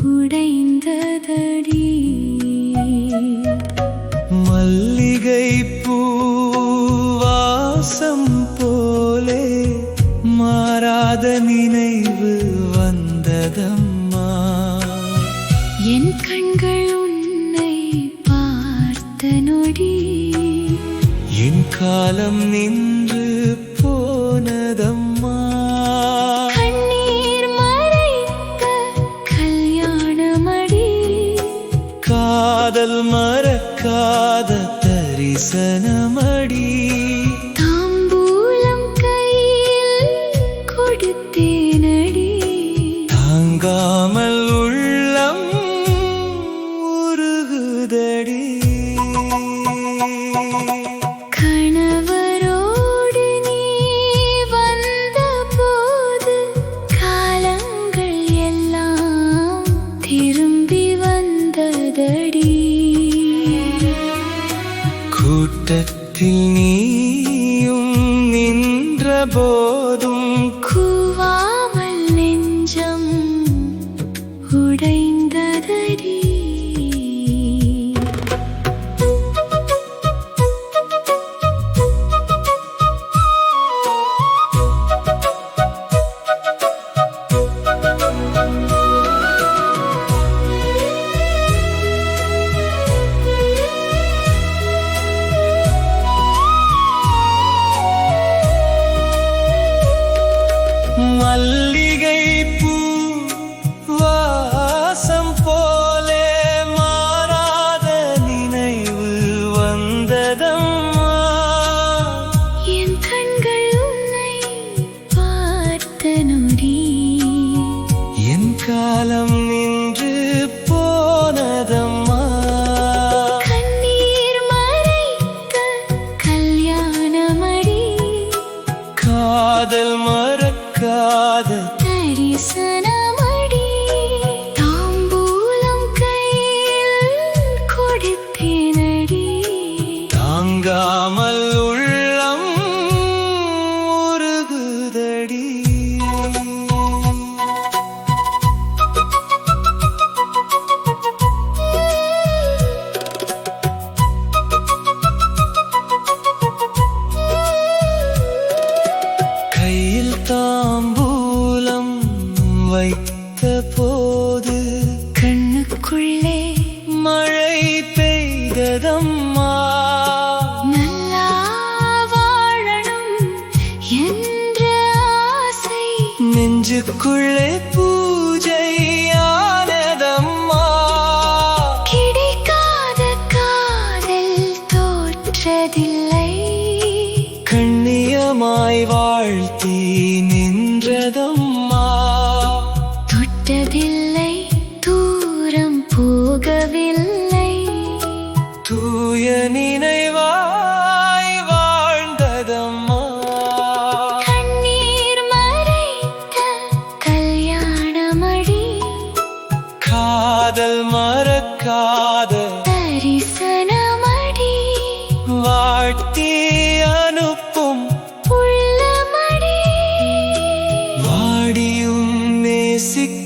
உடைந்ததடி. மல்லிகை பூவாசம் போலே மாறாத நினைவு வந்ததம்மா. என் கண்கள் உன்னை பார்த்த நொடி என் காலம் நின்று போனதம்மா. கண்ணீர் மறைத்த கல்யாணமடி. காதல் மறக்காத தரிசனமடி. தாம்பூலம் கையில் கொடுத்தேனடி. தாங்காமல் உள்ளம் உருகுதடி. கணவரோடு நீ வந்தபோது காலங்கள் எல்லாம் திரும்பி வந்ததடி. கூட்டத்தில் நீயும் நின்ற போதும் கூவாமல் நெஞ்சம் உடைந்ததடி. மல்லிகை பூ வாசம் போலே மாறாத நினைவு வந்ததம்மா. என் கண்கள் உன்னை பார்த்த நொடி என் காலம் நின்று போனதம்மா. கண்ணீர் மறைத்த கல்யாணமடி. காதல் மறக்காத தரிசனமடி. தாம்பூலம் கையில் கொடுத்தேனடி. தாங்காமல் உள்ளம் உருகுதடி. கையில் தாம்பூலம் வைத்த போது கண்ணுக்குள்ளே மழை பெய்ததம்மா. நல்லா வாழணும் என்ற ஆசை நெஞ்சுக்குள்ளே பூஜையானதம்மா. கிடைக்காத காதல் தோற்றதில்லை. கண்ணியமாய் வாழ்த்தி நின்றதம்மா. தொட்டதில்லை தூரம் போகவில்லை. தூய நினைவாய் வாழ்ந்ததம்மா. கண்ணீர் மறைத்த கல்யாணமடி. காதல் மறக்காத தரிசனமடி. வாழ்த்தி அனுப்பும் உள்ளமடி. வாடியும் நேசிக்க